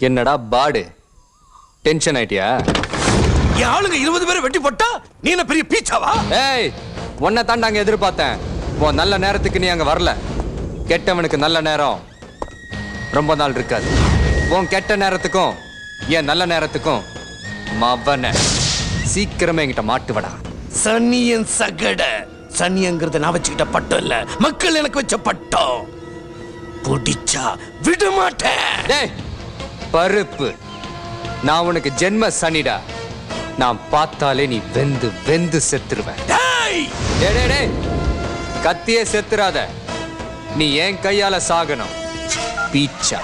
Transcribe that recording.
என்னடா பாடு, டென்ஷன் ஆயிட்டியா? என் ஆளுங்க 20 பேரை வெட்டி போட்டா நீ என்ன பெரிய பீச்சாவா? ஏய், உன்னை தாண்டா அங்க எதிர்பார்த்தேன். உன் நல்ல நேரத்துக்கு நீ அங்க வரல. கெட்டவனுக்கு நல்ல நேரம் ரொம்ப நாள் இருக்காது. உன் கெட்ட நேரத்துக்கும் என் நல்ல நேரத்துக்கும் மவன சீக்கிரமே என்கிட்ட மாட்டுவடா. சனியன் சகட. சனியங்கிறத நான் வச்சுக்கிட்ட பட்டம் இல்ல, மக்கள் எனக்கு வச்ச பட்டம். புடிச்சா விட மாட்டேன். டேய் பருப்பு, நான் உனக்கு ஜென்ம சனிடா. நான் பார்த்தாலே நீ வெந்து வெந்து செத்துருவேன். டேய் டேய் டேய் டேய், கத்தியே செத்துறாத. நீ என் கையால சாகணும் பீச்சா.